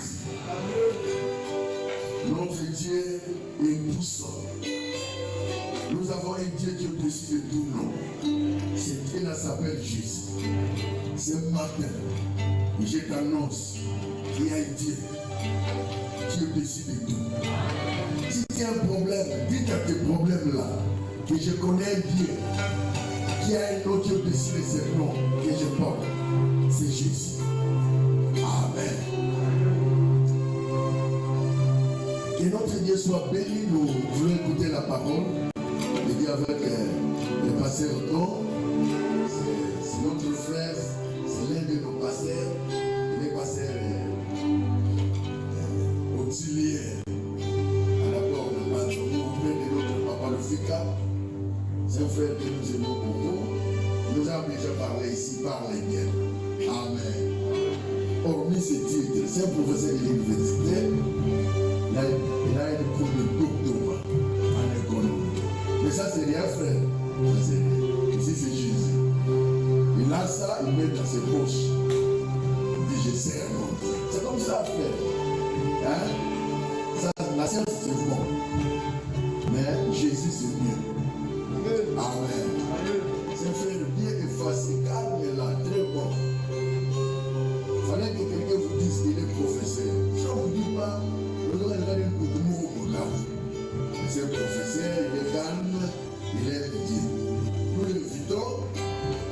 Jésus. Notre Dieu est puissant. Nous avons un Dieu qui est au-dessus de tout nom. C'est Dieu s'appelle Jésus. Ce matin, je t'annonce qu'il y a un Dieu qui est au-dessus de tout. Si tu as un problème, dis à tes problèmes là que je connais un Dieu qui a un nom qui est au-dessus de ce nom que je porte. C'est Jésus. Amen. Que notre Dieu soit béni. Nous voulons écouter la parole. Je dis avec le pasteur Otto. C'est notre frère. C'est l'un de nos pasteurs. Il est pasteur auxiliaire. À la porte de Bantomo, auprès de notre papa le Fika. C'est un frère que nous aimons beaucoup. Il nous a déjà parlé ici par les bien. Amen. Hormis ce titre, c'est un professeur de l'université. Il a une cours de doctorat en économie. Mais ça, c'est rien, frère. Ça, c'est rien. Ici, c'est Jésus. Il a ça, il met dans ses poches. Il dit, je sais un nom. C'est comme ça, frère. Hein? Ça, la science, c'est bon. Mais Jésus, c'est mieux. Amen. C'est un frère bien effacé, calme là, très bon. Il fallait que quelqu'un vous dise qu'il est professeur. Si on ne vous dit pas, vous aurez regardé beaucoup de mots au regard. C'est un professeur, il est calme, il est Dieu. Nous l'invitons,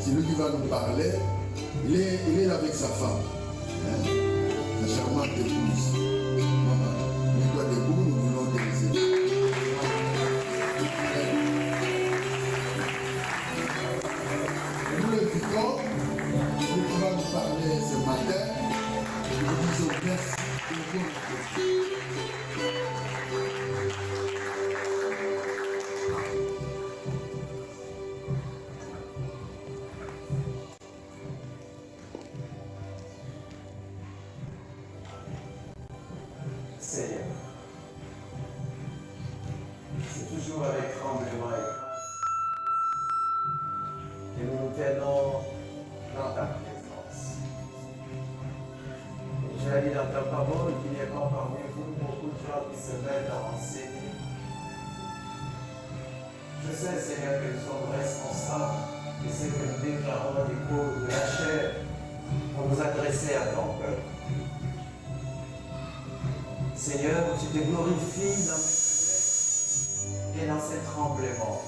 c'est lui qui va nous parler. Il est là avec sa femme. Hein? La charmante épouse. Maman, mais toi debout, nous voulons te laisser. Nous l'invitons, lui qui va nous parler ce matin. Nous disons merci. Seigneur, c'est toujours avec tremblement et grâce que nous nous tenons dans ta présence. Et tu as dit dans ta parole qu'il n'y a pas parmi vous beaucoup de gens qui se mettent à enseigner. Je sais, Seigneur, que nous sommes responsables de ce que nous déclarons des cours de la chair pour nous adresser à ton peuple. Seigneur, tu te glorifies dans mes faiblesses et dans ces tremblements.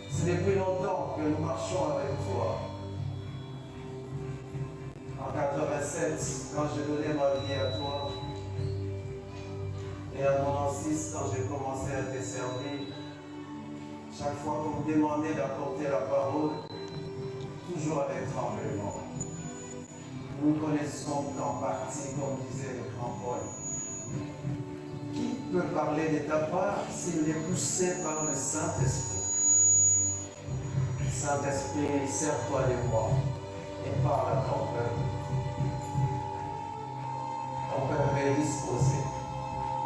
C'est depuis longtemps que nous marchons avec toi. En 87, quand je donnais ma vie à toi, et en 96, quand j'ai commencé à te servir, chaque fois qu'on me demandait d'apporter la parole, toujours avec tremblement. Nous connaissons qu'en partie, comme disait le grand Paul. Qui peut parler de ta part s'il est poussé par le Saint-Esprit? Saint-Esprit, sers-toi de moi et parle à ton peuple. Ton peuple est disposé.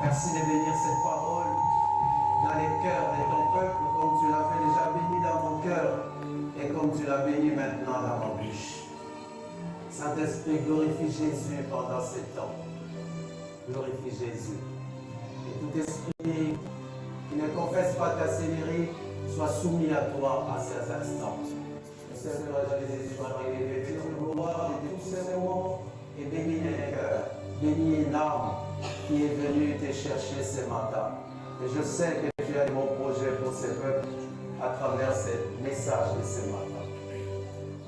Merci de bénir cette parole dans les cœurs de ton peuple, comme tu l'as fait déjà béni dans mon cœur et comme tu l'as béni maintenant dans ma bouche. Saint-Esprit, glorifie Jésus pendant ces temps. Glorifie Jésus. Et tout esprit qui ne confesse pas ta Seigneurie soit soumis à toi à ces instants. Seigneur, Jésus, revêtir de gloire de tous ces moments et bénis les cœurs. Bénis l'âme qui est venue te chercher ce matin. Et je sais que tu as de bons projets pour ce peuple à travers ce message de ce matin.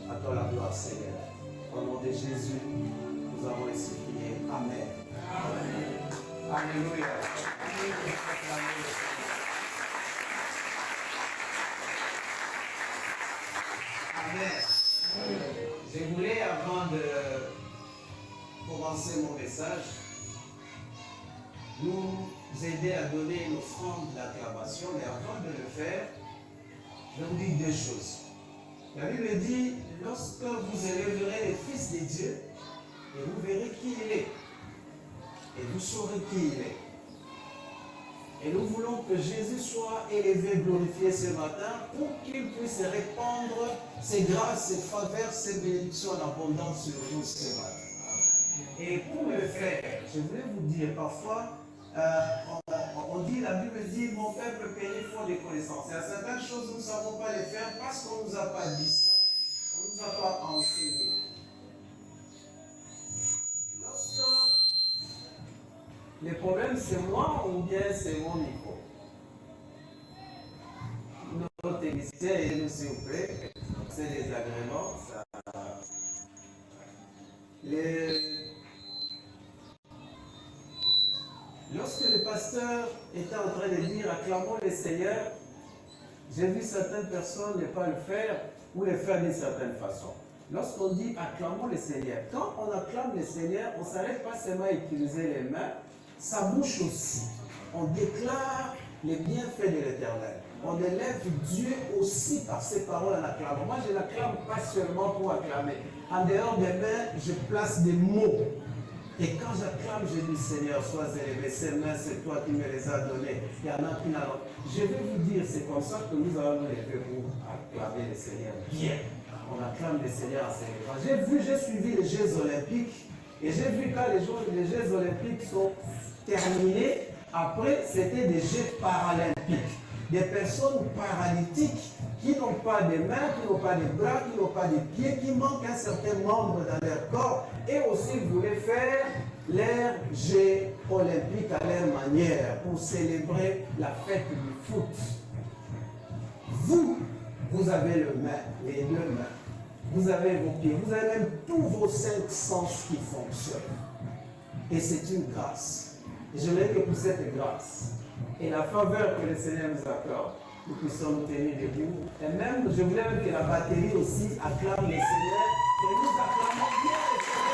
À toi la gloire, Seigneur. Au nom de Jésus, nous avons ainsi prié. Amen. Amen. Alléluia. Amen. Je voulais, avant de commencer mon message, nous aider à donner une offrande d'acclamation, mais avant de le faire, je vous dis deux choses. La Bible dit, lorsque vous élèverez les fils de Dieu, et vous verrez qui il est, et vous saurez qui il est. Et nous voulons que Jésus soit élevé, glorifié ce matin, pour qu'il puisse répandre ses grâces, ses faveurs, ses bénédictions en abondance sur vous ce matin. Et pour le faire, je voulais vous dire, parfois, on dit, la Bible dit, mon peuple périt faute de connaissances. Il y a certaines choses, nous ne savons pas les faire parce qu'on ne nous a pas dit ça. On ne nous a pas enseigné. Lorsque le problème c'est moi ou bien c'est mon micro? Nos techniciens, aidez-nous s'il vous plaît. C'est désagrément. Lorsque le pasteur était en train de dire acclamons le Seigneur, j'ai vu certaines personnes ne pas le faire ou le faire d'une certaine façon. Lorsqu'on dit acclamons le Seigneur, quand on acclame le Seigneur, on ne s'arrête pas seulement à utiliser les mains, sa bouche aussi. On déclare les bienfaits de l'Éternel. On élève Dieu aussi par ses paroles en acclamant. Moi, je n'acclame pas seulement pour acclamer. En dehors des mains, je place des mots. Et quand j'acclame, je dis Seigneur, sois élevé. Ces mains, c'est toi qui me les as données. Il y en a qui n'ont. Je vais vous dire, c'est comme ça que nous allons nous lever pour acclamer le Seigneur. Bien. On acclame le Seigneur en célébrant. J'ai suivi les Jeux Olympiques. Et j'ai vu quand les Jeux Olympiques sont terminés, après, c'était des Jeux Paralympiques. Des personnes paralytiques qui n'ont pas de mains, qui n'ont pas de bras, qui n'ont pas de pieds, qui manquent un certain membre dans leur corps, et aussi voulaient faire leurs Jeux Olympiques à leur manière pour célébrer la fête du foot. Vous avez les deux mains, vous avez vos pieds, vous avez même tous vos 5 sens qui fonctionnent. Et c'est une grâce. Et je voulais que pour cette grâce et la faveur que le Seigneur nous accorde, nous puissions nous tenir debout. Et même, je voulais même que la batterie aussi acclame le Seigneur. Et nous acclamons bien le Seigneur.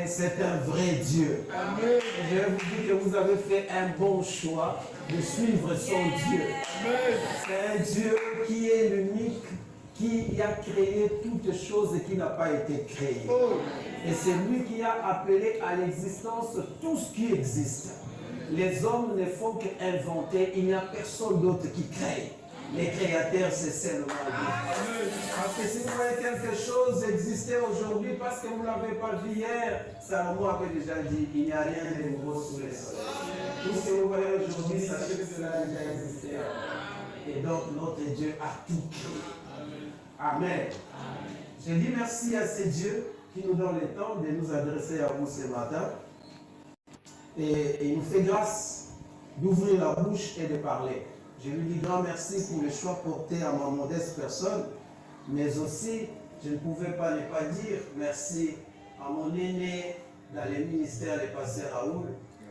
C'est un vrai Dieu. Amen. Je vous dis que vous avez fait un bon choix de suivre son Dieu. C'est un Dieu qui est l'unique, qui a créé toutes choses et qui n'a pas été créé. Et c'est lui qui a appelé à l'existence tout ce qui existe. Les hommes ne font qu'inventer, il n'y a personne d'autre qui crée. Les créateurs, c'est seulement Dieu. Parce que si vous voyez quelque chose exister aujourd'hui, parce que vous ne l'avez pas vu hier, Salomon avait déjà dit, il n'y a rien de nouveau sous le soleil. Tout ce que vous voyez aujourd'hui, sachez que cela a déjà existé. Et donc, notre Dieu a tout créé. Amen. Je dis merci à ce Dieu qui nous donne le temps de nous adresser à vous ce matin. Et il nous fait grâce d'ouvrir la bouche et de parler. Je lui dis grand merci pour le choix porté à ma modeste personne, mais aussi, je ne pouvais pas ne pas dire merci à mon aîné dans le ministère du pasteur Raoul,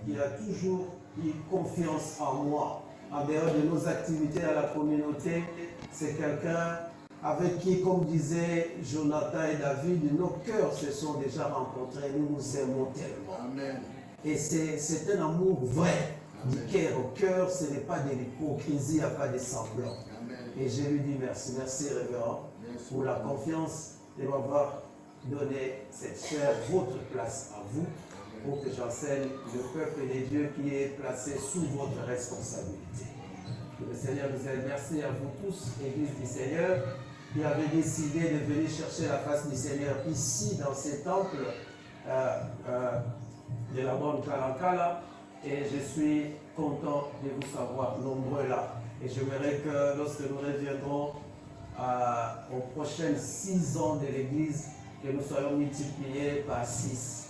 qui a toujours eu confiance en moi. En dehors de nos activités à la communauté, c'est quelqu'un avec qui, comme disaient Jonathan et David, nos cœurs se sont déjà rencontrés, nous nous aimons tellement. Amen. Et c'est un amour vrai. Du cœur au cœur, ce n'est pas de l'hypocrisie, il n'y a pas de semblant. Et je lui dis merci, merci révérend, pour la confiance de m'avoir donné cette chère, votre place à vous, pour que j'enseigne le peuple de Dieu qui est placé sous votre responsabilité. Que le Seigneur vous aide. Merci à vous tous, Église du Seigneur. qui avait décidé de venir chercher la face du Seigneur ici, dans ces temples de la bonne Kalankala. Et je suis content de vous savoir nombreux là. Et j'aimerais que lorsque nous reviendrons aux prochaines 6 ans de l'Église, que nous soyons multipliés par 6.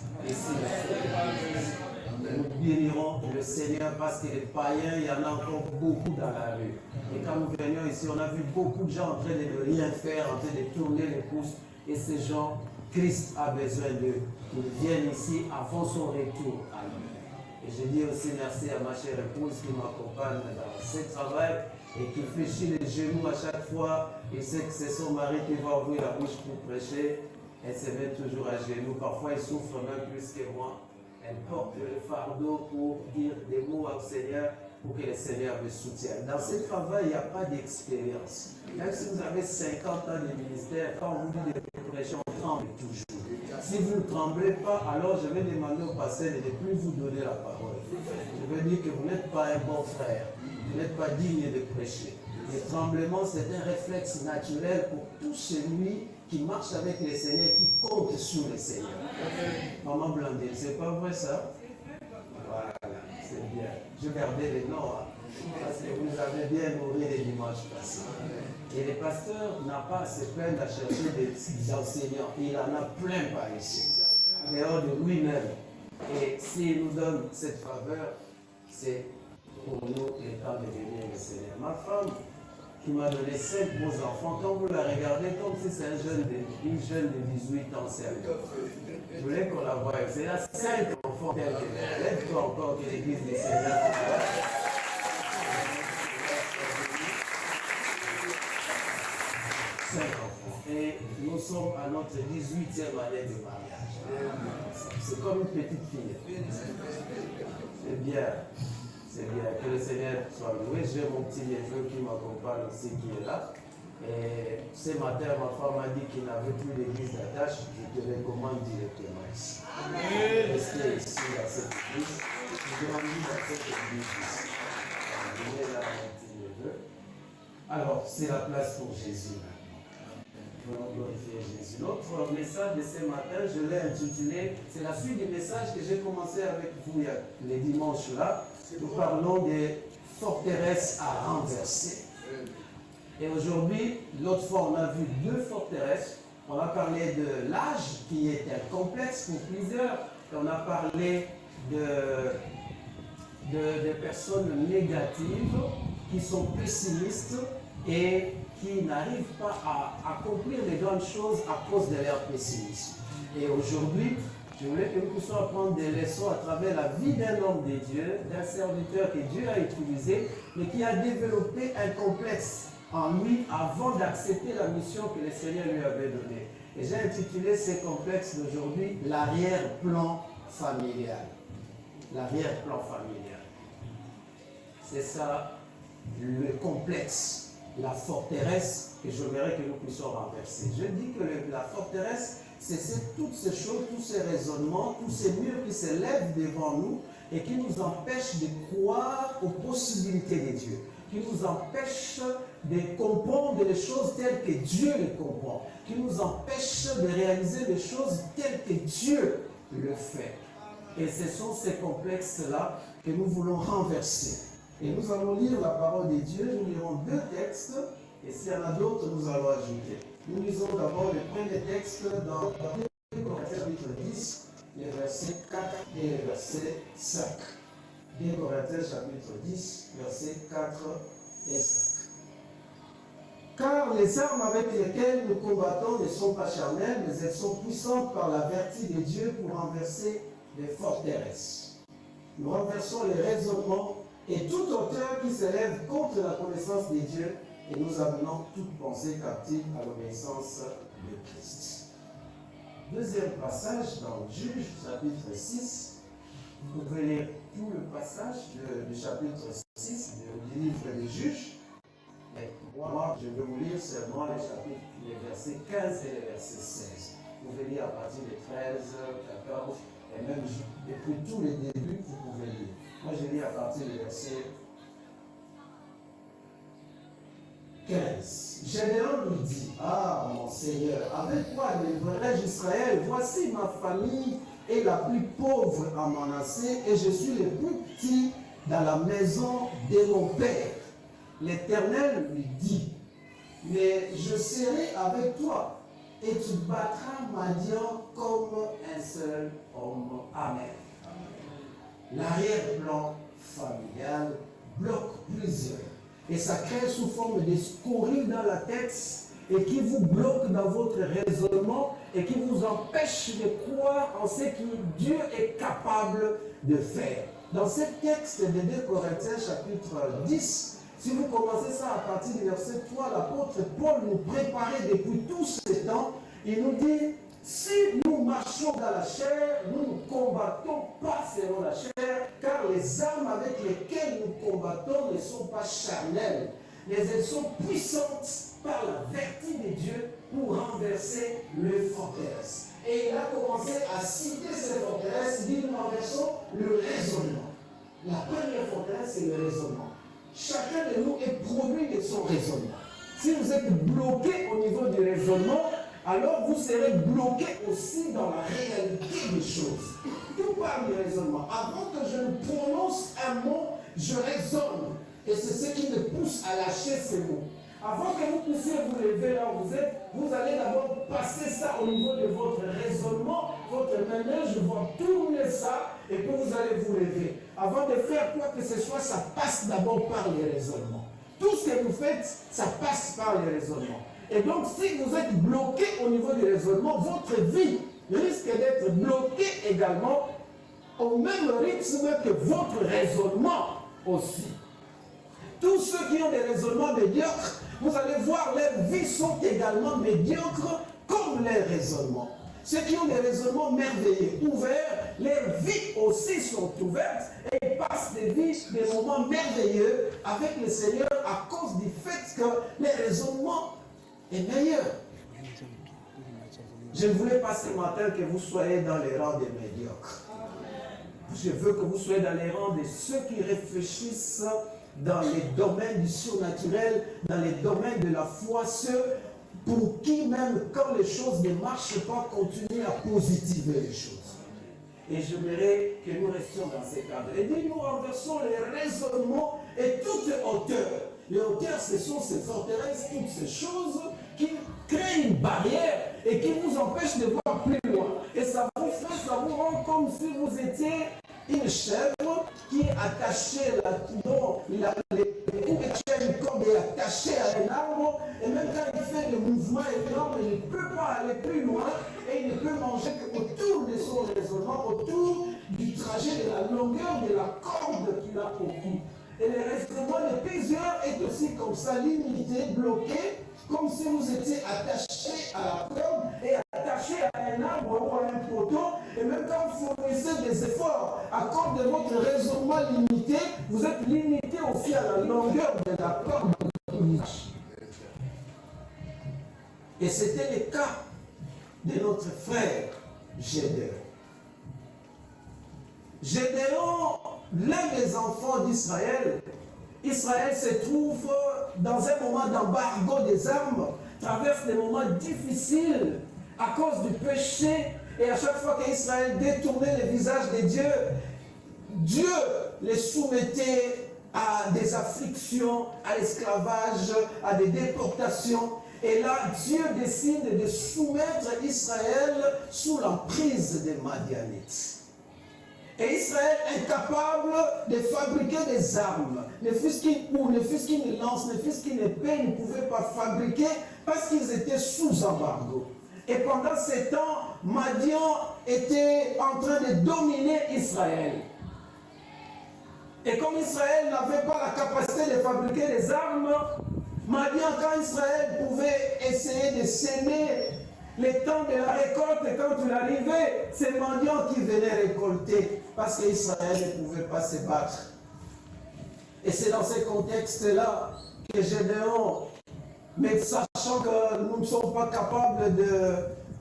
Nous bénirons le Seigneur parce que les païens, il y en a encore beaucoup dans la rue. Et quand nous venions ici, on a vu beaucoup de gens en train de rien faire, en train de tourner les pouces. Et ces gens, Christ a besoin d'eux. Ils viennent ici avant son retour. Et je dis aussi merci à ma chère épouse qui m'accompagne dans ce travail et qui fléchit les genoux à chaque fois. Il sait que c'est son mari qui va ouvrir la bouche pour prêcher. Elle se met toujours à genoux. Parfois, elle souffre même plus que moi. Elle porte le fardeau pour dire des mots au Seigneur pour que le Seigneur me soutienne. Dans ce travail, il n'y a pas d'expérience. Même si vous avez 50 ans de ministère, quand on vous dit de prêcher, on tremble toujours. Si vous ne tremblez pas, alors je vais demander au pasteur de ne plus vous donner la parole. Je veux dire que vous n'êtes pas un bon frère. Vous n'êtes pas digne de prêcher. Le tremblement, c'est un réflexe naturel pour tout celui qui marche avec le Seigneur, qui compte sur le Seigneur. Maman Blandine, c'est pas vrai ça? Voilà, c'est bien. Je gardais les noms, parce que vous avez bien nourri les dimanches passés. Et le pasteur n'a pas à se plaindre à chercher des enseignants. Il en a plein par ici, dehors de lui-même. Et s'il nous donne cette faveur, c'est pour nous le temps de bénir le Seigneur. Ma femme, qui m'a donné 5 beaux enfants, quand vous la regardez, comme si c'est une jeune de 18 ans sérieux. Je voulais qu'on la voie. C'est là 5 enfants tels que lève-toi encore que l'église du Seigneur. 5 enfants. Et nous sommes à notre 18e année de mariage. C'est comme une petite fille. C'est bien. C'est bien. Que le Seigneur soit loué. J'ai mon petit neveu qui m'accompagne aussi, qui est là. Et ce matin, ma femme m'a dit qu'il n'avait plus d'église d'attache. Je te recommande directement ici. Restez ici dans cette église. Je grandis dans cette église ici. Il est là, mon petit neveu. Alors, c'est la place pour Jésus. Nous allons glorifier Jésus. Notre message de ce matin, je l'ai intitulé, c'est la suite du message que j'ai commencé avec vous il y a les dimanches là. Nous parlons des forteresses à renverser. Et aujourd'hui, l'autre fois, on a vu 2 forteresses. On a parlé de l'âge qui est un complexe pour plusieurs. Et on a parlé de personnes négatives qui sont pessimistes et qui n'arrivent pas à accomplir les grandes choses à cause de leur pessimisme. Et aujourd'hui, je voulais que nous puissions apprendre des leçons à travers la vie d'un homme de Dieu, d'un serviteur que Dieu a utilisé, mais qui a développé un complexe en lui avant d'accepter la mission que le Seigneur lui avait donnée. Et j'ai intitulé ces complexes d'aujourd'hui l'arrière-plan familial. L'arrière-plan familial. C'est ça le complexe, la forteresse que j'aimerais que nous puissions renverser. Je dis que la forteresse, c'est toutes ces choses, tous ces raisonnements, tous ces murs qui se lèvent devant nous et qui nous empêchent de croire aux possibilités de Dieu, qui nous empêchent de comprendre les choses telles que Dieu les comprend, qui nous empêchent de réaliser les choses telles que Dieu le fait. Et ce sont ces complexes-là que nous voulons renverser. Et nous allons lire la parole de Dieu, nous lirons 2 textes, et s'il y en a d'autres, nous allons ajouter. Nous lisons d'abord le premier texte dans 2 Corinthiens chapitre 10, les versets 4 et le verset 5. 2 Corinthiens chapitre 10, versets 4 et 5. Car les armes avec lesquelles nous combattons ne sont pas charnelles, mais elles sont puissantes par la vertu de Dieu pour renverser les forteresses. Nous renversons les raisonnements et toute hauteur qui s'élève contre la connaissance de Dieu, et nous amenons toute pensée captive à l'obéissance de Christ. Deuxième passage dans Juge, chapitre 6. Vous pouvez lire tout le passage du chapitre 6 du livre des Juges. Et moi, je vais vous lire seulement les versets 15 et les versets 16. Vous pouvez lire à partir de 13, 14, et même depuis tous les débuts, vous pouvez lire. Moi, je lis à partir du verset 15. Gédéon lui dit, ah mon Seigneur, avec quoi livrerai-je Israël? Voici ma famille est la plus pauvre à Manassé et je suis le plus petit dans la maison de mon père. L'Éternel lui dit, mais je serai avec toi et tu battras Madian comme un seul homme. Amen. L'arrière-plan familial bloque plusieurs. Et ça crée sous forme de scories dans la tête et qui vous bloque dans votre raisonnement et qui vous empêche de croire en ce que Dieu est capable de faire. Dans ce texte de 2 Corinthiens chapitre 10, si vous commencez ça à partir du verset 3, l'apôtre Paul nous préparait depuis tout ce temps. Il nous dit, si nous marchons dans la chair, nous ne combattons pas selon la chair, car les armes avec lesquelles nous combattons ne sont pas charnelles, mais elles sont puissantes par la vertu de Dieu pour renverser les forteresses. Et il a commencé à citer ces forteresses, il dit, nous renversons le raisonnement. La première forteresse, c'est le raisonnement. Chacun de nous est produit de son raisonnement. Si vous êtes bloqué au niveau du raisonnement, alors vous serez bloqué aussi dans la réalité des choses. Tout parle du raisonnement. Avant que je ne prononce un mot, je raisonne. Et c'est ce qui me pousse à lâcher ces mots. Avant que vous puissiez vous lever là où vous êtes, vous allez d'abord passer ça au niveau de votre raisonnement, votre ménage, va tourner ça, et puis vous allez vous lever. Avant de faire quoi que ce soit, ça passe d'abord par les raisonnements. Tout ce que vous faites, ça passe par les raisonnements. Et donc, si vous êtes bloqué au niveau du raisonnement, votre vie risque d'être bloquée également au même rythme que votre raisonnement aussi. Tous ceux qui ont des raisonnements médiocres, vous allez voir, leurs vies sont également médiocres comme leurs raisonnements. Ceux qui ont des raisonnements merveilleux, ouverts, leurs vies aussi sont ouvertes et ils passent des vies, des moments merveilleux avec le Seigneur à cause du fait que les raisonnements est meilleur. Je ne voulais pas ce matin que vous soyez dans les rangs des médiocres. Je veux que vous soyez dans les rangs de ceux qui réfléchissent dans les domaines du surnaturel, dans les domaines de la foi, ceux pour qui même quand les choses ne marchent pas, continuent à positiver les choses. Et j'aimerais que nous restions dans ces cadres. Et dit, nous renversons les raisonnements et toute hauteur. Les hauteurs, ce sont ces forteresses, toutes ces choses qui créent une barrière et qui vous empêchent de voir plus loin. Et ça vous fait, ça vous rend comme si vous étiez une chèvre qui est attachée une corde est attachée à un arbre, et même quand il fait des mouvements énormes, il ne peut pas aller plus loin et il ne peut manger qu'autour de son raisonnement, autour du trajet de la longueur de la corde qu'il a au cou. Et le raisonnement de plusieurs est aussi comme ça, limité, bloqué, comme si vous étiez attaché à la corde et attaché à un arbre ou à un poteau. Et même quand vous fournissez des efforts à cause de votre raisonnement limité, vous êtes limité aussi à la longueur de la corde de l'image. Et c'était le cas de notre frère Gédéon. Gédéon, l'un des enfants d'Israël, Israël se trouve dans un moment d'embargo des armes, traverse des moments difficiles à cause du péché, et à chaque fois qu'Israël détournait le visage de Dieu, Dieu les soumettait à des afflictions, à l'esclavage, à des déportations. Et là, Dieu décide de soumettre Israël sous l'emprise des Madianites. Et Israël incapable de fabriquer des armes, ne fût-ce qu'une lance, ne fût-ce qu'une épée, ils ne pouvaient pas fabriquer parce qu'ils étaient sous embargo. Et pendant ce temps, Madian était en train de dominer Israël. Et comme Israël n'avait pas la capacité de fabriquer des armes, Madian, quand Israël pouvait essayer de semer les temps de la récolte, et quand il arrivait, c'est Madian qui venait récolter, parce qu'Israël ne pouvait pas se battre. Et c'est dans ce contexte-là que Gédéon, mais sachant que nous ne sommes pas capables de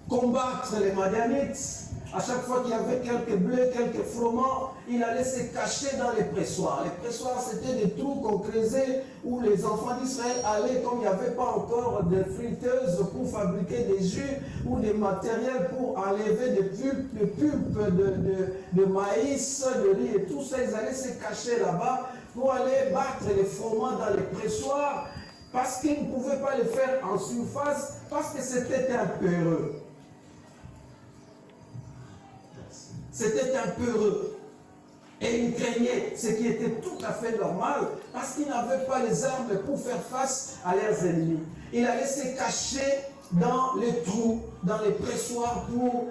combattre les Madianites, À chaque fois qu'il y avait quelques blés, quelques froment, il allait se cacher dans les pressoirs. Les pressoirs, c'était des trous qu'on creusait où les enfants d'Israël allaient, comme il n'y avait pas encore de friteuses pour fabriquer des jus ou des matériels pour enlever des pulpes de maïs, de riz et tout ça. Ils allaient se cacher là-bas pour aller battre les froment dans les pressoirs parce qu'ils ne pouvaient pas le faire en surface parce que c'était un peureux. C'était un peureux. Et il craignait, ce qui était tout à fait normal, parce qu'ils n'avaient pas les armes pour faire face à leurs ennemis. Il allait se cacher dans les trous, dans les pressoirs pour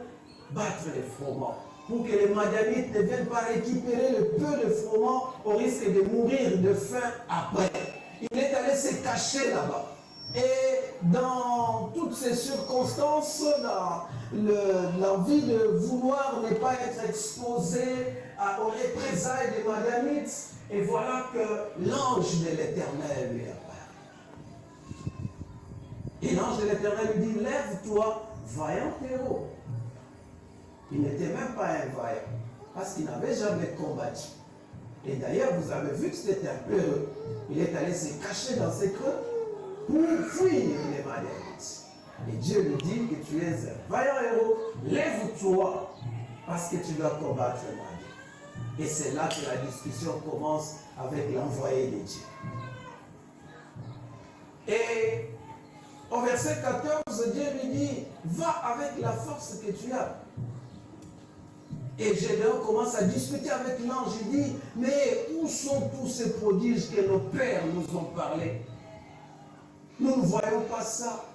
battre les froment, pour que les Madianites ne viennent pas récupérer le peu de froment au risque de mourir de faim après. Il est allé se cacher là-bas. Et dans toutes ces circonstances, dans l'envie de vouloir ne pas être exposé aux représailles des Madianites, et voilà que l'ange de l'Éternel lui apparaît. Et l'ange de l'Éternel lui dit, lève-toi, vaillant héros. Il n'était même pas un vaillant, parce qu'il n'avait jamais combattu. Et d'ailleurs, vous avez vu que c'était un peureux. Il est allé se cacher dans ses creux pour fuir les Madianites. Et Dieu lui dit que tu es un vaillant héros, lève-toi, parce que tu dois combattre les Madianites. Et c'est là que la discussion commence avec l'envoyé de Dieu. Et au verset 14, Dieu lui dit, va avec la force que tu as. Et Gédéon commence à discuter avec l'ange. Il dit, mais où sont tous ces prodiges que nos pères nous ont parlé? Nous ne voyons pas ça.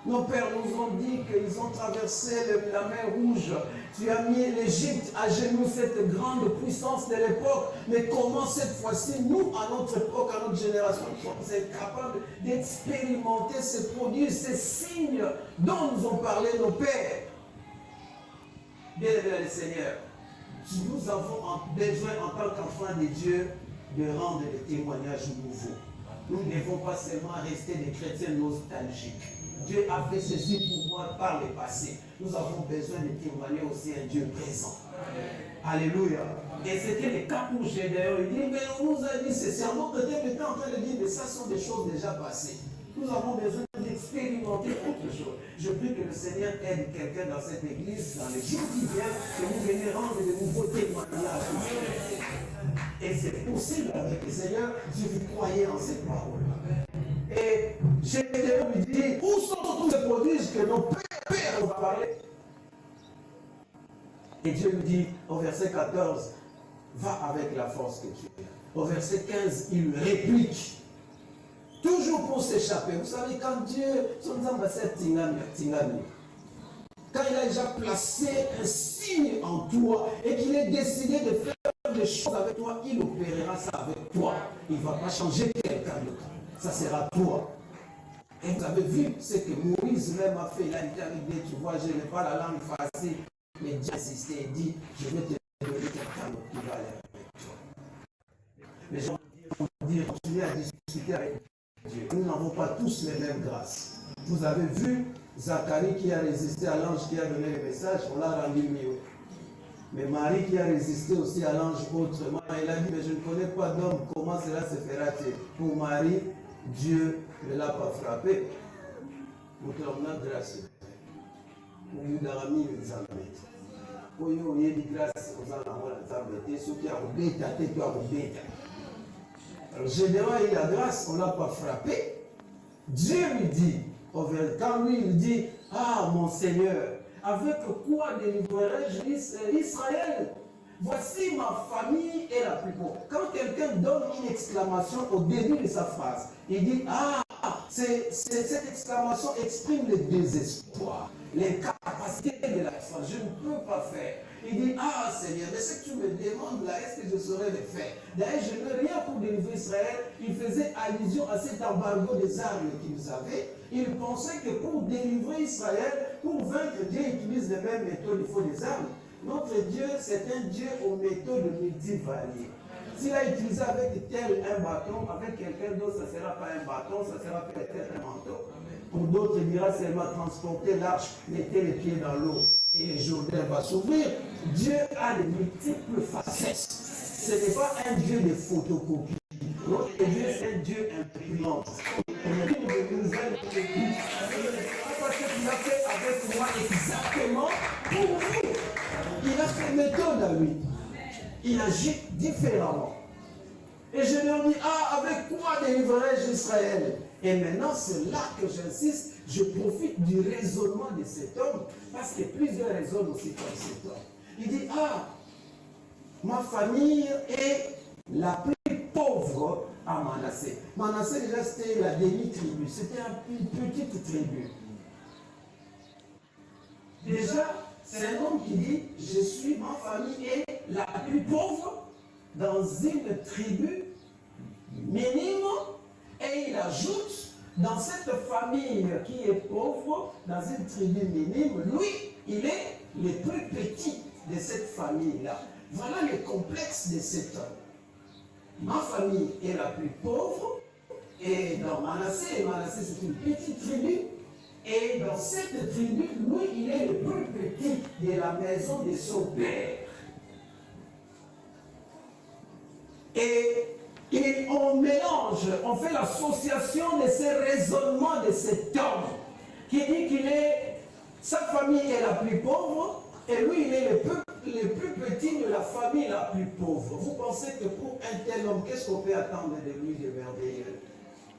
Nos pères nous ont dit qu'ils ont traversé la mer Rouge. Tu as mis l'Égypte à genoux, cette grande puissance de l'époque. Mais comment cette fois-ci, nous, à notre époque, à notre génération, nous sommes capables d'expérimenter ces prodiges, ces signes dont nous ont parlé nos pères? Bien-aimés le Seigneur, nous avons besoin en tant qu'enfants de Dieu de rendre des témoignages nouveaux. Nous ne devons pas seulement rester des chrétiens nostalgiques. Dieu a fait ceci pour moi par le passé. Nous avons besoin de témoigner aussi un Dieu présent. Alléluia. Et c'était le cas pour Gédéon. Il dit, mais on nous a dit ceci. En notre temps, il était en train de dire, mais ça sont des choses déjà passées. Nous avons besoin d'expérimenter autre chose. Je prie que le Seigneur aide quelqu'un dans cette église, dans les jours qui viennent, que vous venez rendre de nouveaux témoignages. Et c'est possible avec le Seigneur si vous croyez en cette parole. Et Gédéon lui dit, où sont tous ces prodiges que nos pères ont parlé? Et Dieu lui dit, au verset 14, va avec la force que tu as. Au verset 15, il lui réplique. Toujours pour s'échapper. Vous savez, quand Dieu, quand il a déjà placé un signe en toi et qu'il est décidé de faire des choses avec toi, il opérera ça avec toi. Il ne va pas changer quelqu'un d'autre. Ça sera toi. Et vous avez vu ce que Moïse même a fait. Il a dit avec Dieu, tu vois, je n'ai pas la langue facile. Mais Dieu a insisté et dit, je vais te donner quelqu'un d'autre qui va aller avec toi. Mais je vais dire, continuer à discuter avec Dieu. Nous n'avons pas tous les mêmes grâces. Vous avez vu Zacharie qui a résisté à l'ange qui a donné le message, on l'a rendu mieux. Mais Marie qui a résisté aussi à l'ange autrement, elle a dit, mais je ne connais pas d'homme, comment cela se fera-t-il? Pour Marie, Dieu ne l'a pas frappé. Pour notre grâce. Pour Yudarami, les Américains. Pour Yoye, les grâces aux Américains, ceux qui ont bêta, qui ont bêta. Alors Gédéon a eu la grâce, on ne l'a pas frappé. Dieu lui dit, quand lui il dit, ah mon Seigneur, avec quoi délivrerai-je Israël? Voici ma famille est la plus pauvre. Quand quelqu'un donne une exclamation au début de sa phrase, il dit, ah, cette exclamation exprime le désespoir, l'incapacité de la personne. Je ne peux pas faire. Il dit, ah Seigneur, mais ce que tu me demandes là, est-ce que je saurais le faire? D'ailleurs, je n'ai rien pour délivrer Israël. Il faisait allusion à cet embargo des armes qu'ils avaient. Il pensait que pour délivrer Israël, pour vaincre Dieu, utilise les mêmes méthodes, il faut des armes. Notre Dieu, c'est un Dieu aux méthodes multivariées. S'il a utilisé avec tel un bâton, avec quelqu'un d'autre, ça ne sera pas un bâton, ça sera peut-être un manteau. Pour d'autres, il dira seulement transporter l'arche, mettez les pieds dans l'eau. et le Jourdain va s'ouvrir, Dieu a de multiples facettes. Ce n'est pas un Dieu de photocopie. Notre Dieu est un Dieu imprimante. On a une de nouvelles techniques. Parce qu'il a fait avec moi exactement pour vous. Il a ses méthodes à lui. Il agit différemment. Et je leur dis, avec quoi délivrerai-je Israël? Et maintenant, c'est là que j'insiste, je profite du raisonnement de cet homme, parce que plusieurs raisonnent aussi comme cet homme. Il dit, ma famille est la plus pauvre à Manassé. Manassé, déjà, c'était la demi-tribu, c'était une petite tribu. Déjà, c'est un homme qui dit, ma famille est la plus pauvre dans une tribu minime, et il ajoute, dans cette famille qui est pauvre, dans une tribu minime, lui, il est le plus petit de cette famille-là. Voilà le complexe de cet homme. Ma famille est la plus pauvre, et dans Manassé c'est une petite tribu, et dans cette tribu, lui, il est le plus petit de la maison de son père. Et on mélange, on fait l'association de ces raisonnements de cet homme qui dit sa famille est la plus pauvre et lui il est le plus petit de la famille la plus pauvre. Vous pensez que pour un tel homme, qu'est-ce qu'on peut attendre de lui de merveilleux?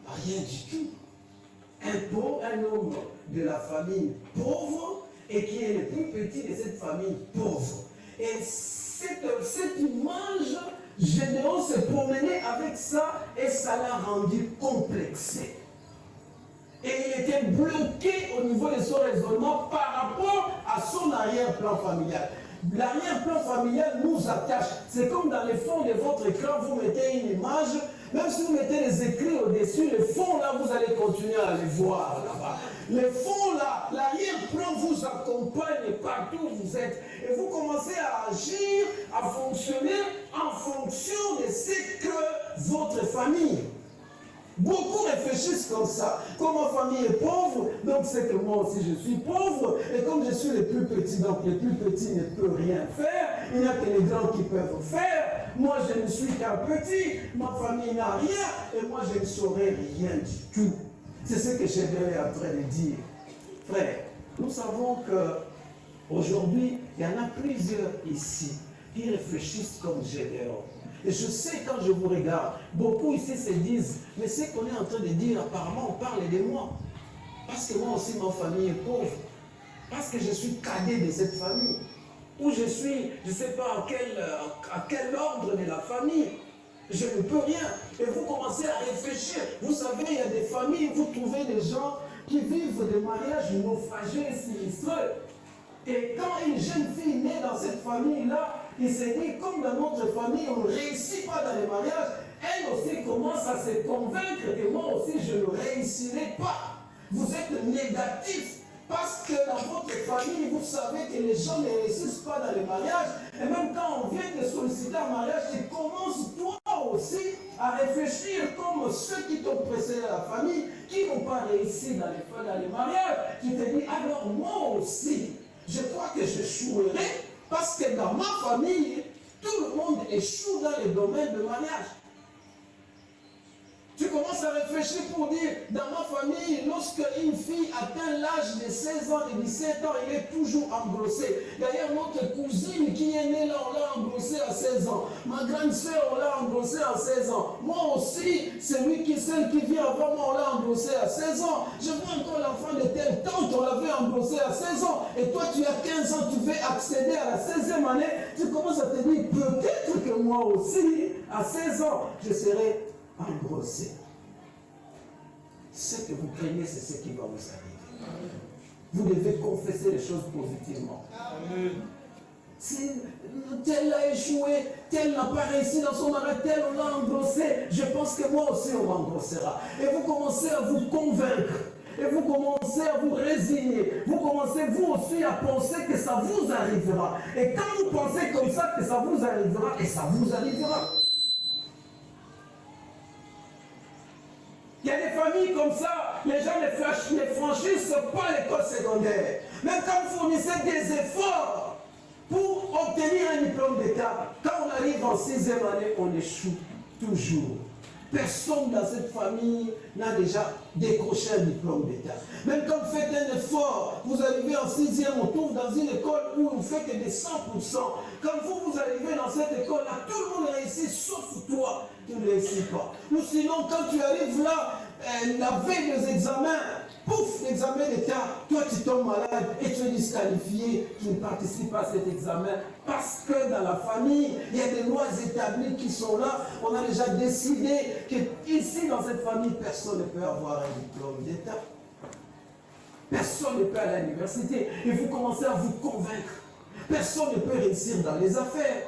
Rien du tout. Un homme de la famille pauvre et qui est le plus petit de cette famille pauvre. Et cette image, Gédéon se promenait avec ça et ça l'a rendu complexé. Et il était bloqué au niveau de son raisonnement par rapport à son arrière-plan familial. L'arrière-plan familial nous attache. C'est comme dans le fond de votre écran, vous mettez une image, même si vous mettez les écrits au-dessus, le fond là, vous allez continuer à les voir là-bas. Le fond là, l'arrière-plan vous accompagne partout où vous êtes. Et vous commencez à agir, à fonctionner en fonction de ce que votre famille. Beaucoup réfléchissent comme ça. Comme ma famille est pauvre, donc c'est que moi aussi je suis pauvre. Et comme je suis le plus petit, donc le plus petit ne peut rien faire. Il n'y a que les grands qui peuvent faire. Moi je ne suis qu'un petit. Ma famille n'a rien. Et moi je ne saurais rien du tout. C'est ce que Gédéon est en train de dire. Frère, nous savons qu'aujourd'hui, il y en a plusieurs ici qui réfléchissent comme Gédéon. Et je sais quand je vous regarde, beaucoup ici se disent, mais ce qu'on est en train de dire, apparemment on parle de moi. Parce que moi aussi ma famille est pauvre. Parce que je suis cadet de cette famille. Ou je suis, je ne sais pas à quel ordre de la famille. Je ne peux rien. Et vous commencez à réfléchir. Vous savez, il y a des familles, vous trouvez des gens qui vivent des mariages naufragés et sinistreux. Et quand une jeune fille naît dans cette famille-là, il se dit, comme dans notre famille, on ne réussit pas dans les mariages, elle aussi commence à se convaincre que moi aussi, je ne réussirai pas. Vous êtes négatif. Parce que dans votre famille, vous savez que les gens ne réussissent pas dans les mariages. Et même quand on vient te solliciter un mariage, tu commences toi aussi à réfléchir comme ceux qui t'ont précédé à la famille, qui n'ont pas réussi dans les mariages. Tu te dis, alors moi aussi, je crois que j'échouerai parce que dans ma famille, tout le monde échoue dans les domaines de mariage. Tu commences à réfléchir pour dire, dans ma famille, lorsque une fille atteint l'âge de 16 ans, de 17 ans, elle est toujours engrossée. D'ailleurs, notre cousine qui est née là, on l'a engrossée à 16 ans. Ma grande sœur, on l'a engrossée à 16 ans. Moi aussi, celle qui vient avant moi, on l'a engrossée à 16 ans. Je vois encore l'enfant de telle tante, on l'avait engrossée à 16 ans. Et toi, tu as 15 ans, tu veux accéder à la 16e année. Tu commences à te dire, peut-être que moi aussi, à 16 ans, je serai engrossé. Ce que vous craignez, c'est ce qui va vous arriver. Vous devez confesser les choses positivement. Si tel a échoué, tel n'a pas réussi dans son mariage, tel on l'a engrossé, je pense que moi aussi on m'engrossera. Et vous commencez à vous convaincre. Et vous commencez à vous résigner. Vous commencez vous aussi à penser que ça vous arrivera. Et quand vous pensez comme ça que ça vous arrivera, et ça vous arrivera. Il y a des familles comme ça, les gens ne franchissent pas l'école secondaire. Même quand vous fournissez des efforts pour obtenir un diplôme d'État, quand on arrive en 6e année, on échoue toujours. Personne dans cette famille n'a déjà décroché un diplôme d'État. Même quand vous faites un effort, vous arrivez en 6e, on trouve dans une école où vous faites des 100%. Quand vous arrivez dans cette école-là, tout le monde réussit, sauf toi, tu ne réussis pas. Ou sinon, quand tu arrives là, la veille des examens, pouf, l'examen d'État, toi tu tombes malade et tu es disqualifié, tu ne participes pas à cet examen parce que dans la famille, il y a des lois établies qui sont là. On a déjà décidé qu'ici dans cette famille, personne ne peut avoir un diplôme d'État. Personne ne peut aller à l'université. Et vous commencez à vous convaincre. Personne ne peut réussir dans les affaires.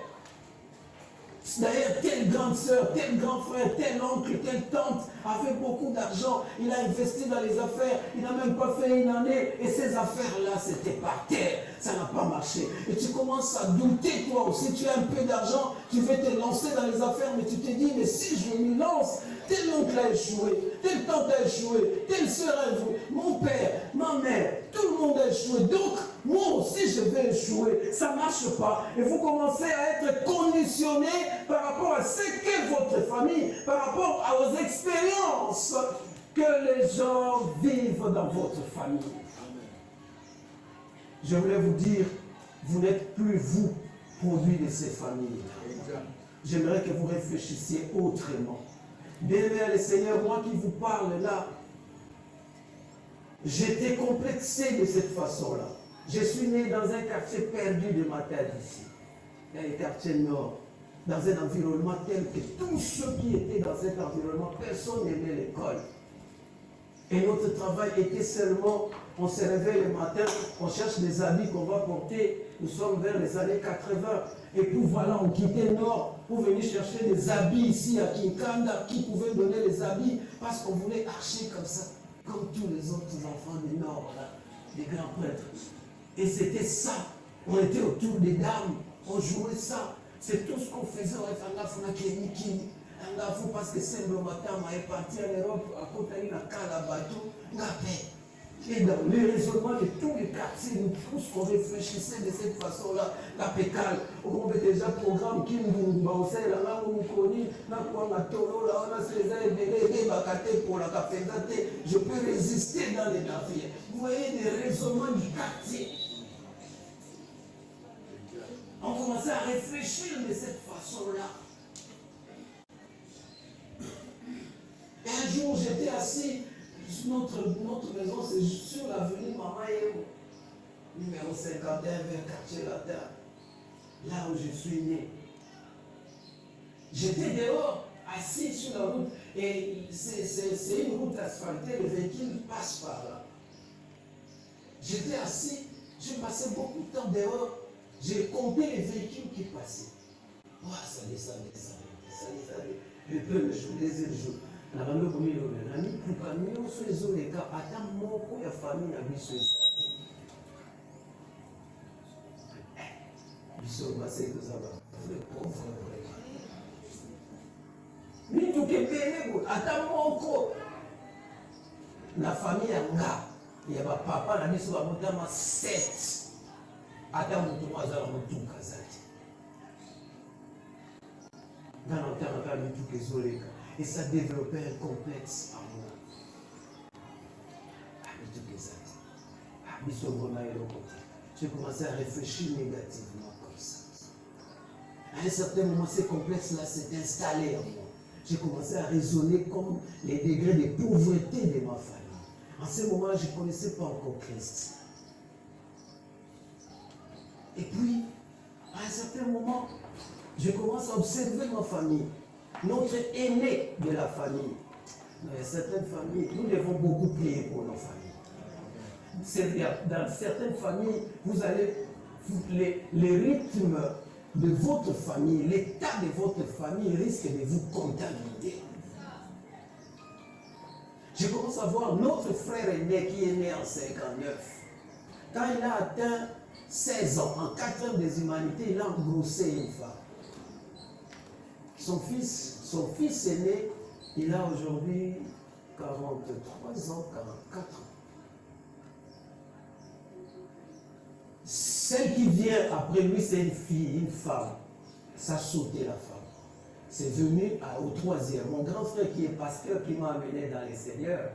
D'ailleurs, telle grande sœur, tel grand frère, tel oncle, telle tante avait beaucoup d'argent. Il a investi dans les affaires. Il n'a même pas fait une année. Et ces affaires-là, c'était par terre. Ça n'a pas marché. Et tu commences à douter, toi aussi. Tu as un peu d'argent. Tu veux te lancer dans les affaires. Mais tu te dis, mais si je m'y lance, tel oncle a échoué. Telle tante a échoué. Telle sœur a échoué. Mon père, ma mère, tout le monde a échoué. Donc, moi aussi, je vais échouer. Ça ne marche pas. Et vous commencez à être conditionné par rapport à ce qu'est votre famille, par rapport aux expériences que les gens vivent dans votre famille. Je voulais vous dire, vous n'êtes plus vous, produit de ces familles. J'aimerais que vous réfléchissiez autrement. Bien-aimé le Seigneur, moi qui vous parle là, j'étais complexé de cette façon-là. Je suis né dans un quartier perdu de ma terre d'ici, dans le quartier nord, dans un environnement tel que tous ceux qui étaient dans cet environnement, personne n'aimait l'école. Et notre travail était seulement, on se réveille le matin, on cherche des habits qu'on va porter. Nous sommes vers les années 80. Et puis voilà, on quittait le nord pour venir chercher des habits ici à Kinkanda, qui pouvaient donner les habits, parce qu'on voulait archer comme ça, comme tous les autres enfants du nord, là, des grands prêtres. Et c'était ça. On était autour des dames, on jouait ça. C'est tout ce qu'on faisait. On était parce que c'est le matin, on est parti en Europe, à côté de la Calabato, et dans le raisonnement de tous les quartiers, nous tous qu'on réfléchissait de cette façon-là, la pécale, on avait déjà programme qui nous balançait là, là où nous connaissons, là où on a tolo, là on a ces aides, pour la capacité, je peux résister dans les navires. Vous voyez des raisonnements du quartier. On commençait à réfléchir de cette façon-là. Et un jour, j'étais assis, notre maison, c'est sur l'avenue Mamaïo, numéro 51, vers quartier latin, là où je suis né. J'étais dehors, assis sur la route, et c'est une route asphaltée, le véhicule passe par là. J'étais assis, je passais beaucoup de temps dehors, j'ai compté les véhicules qui passaient. Oh, ça descendait. Je peux le jour, les jours. La bande comme il est là, ni plus pas ni on se les autres cas. Attends, mon coup de famille a vu ce stade. Ils sont passés que ça va. Les pauvres. Ni tout est payé. Attends, mon coup. La famille a nga. Il y a papa, la mise sur la montagne, 7. Attends, mon tout hasard, mon tout casate. Dans l'entente, on a mis tout les autres cas. Et ça développait un complexe en moi. J'ai commencé à réfléchir négativement comme ça. À un certain moment, ce complexe-là s'est installé en moi. J'ai commencé à raisonner comme les degrés de pauvreté de ma famille. En ce moment, je ne connaissais pas encore Christ. Et puis, à un certain moment, je commence à observer ma famille. Notre aîné de la famille. Dans certaines familles, nous devons beaucoup prier pour nos familles. Dans certaines familles, vous allez, les rythmes de votre famille, l'état de votre famille risque de vous contaminer. Je commence à voir notre frère aîné qui est né en 59. Quand il a atteint 16 ans, en 4 ans des humanités, il a engrossé une femme. Son fils aîné, il a aujourd'hui 43 ans, 44 ans. Celle qui vient après lui, c'est une fille, une femme. Ça a sauté la femme. C'est venu au troisième. Mon grand frère qui est pasteur, qui m'a amené dans les Seigneurs,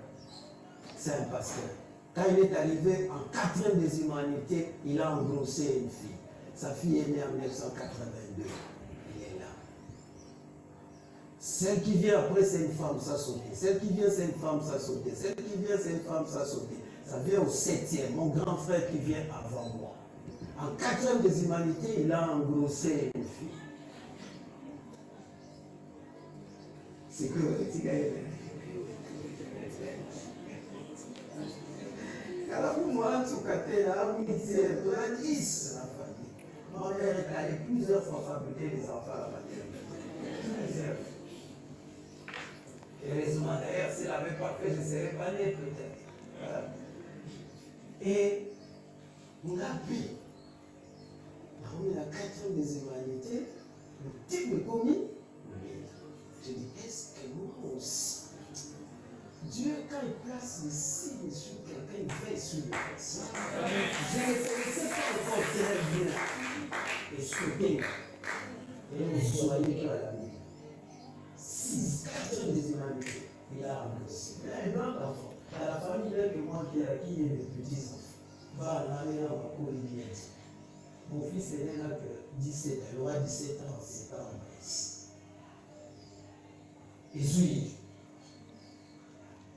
c'est un pasteur. Quand il est arrivé en 4e des humanités, il a engrossé une fille. Sa fille est née en 1982. Il est là. Celle qui vient après, c'est une femme, ça a sauté. Celle qui vient, c'est une femme, ça a sauté. Celle qui vient, c'est une femme, ça a sauté. Ça vient au 7e. Mon grand frère qui vient avant moi. En 4e des humanités, il a engrossé une fille. C'est que ma mère est allée plusieurs fois fabriquer des enfants à la maternité. Plusieurs. Heureusement d'ailleurs, s'il n'avait pas fait, je ne serais pas né peut-être. Voilà. Et Ngapi, on est la 4e des humanités, le type de commis. Je dis, est-ce que moi aussi, Dieu, quand il place des signes sur quelqu'un, il veille sur le personne. Je ne sais pas encore très bien. Et souhaiter, et vous soyez qui à la vie. 4 des humanités, il a annoncé. Il a un grand enfant. Dans la famille, il y a que moi qui est mes petits enfants. Va aller dans ma cour immédiate. Mon fils est né là que 17 ans. Il aura 17 ans, c'est pas en Grèce. Et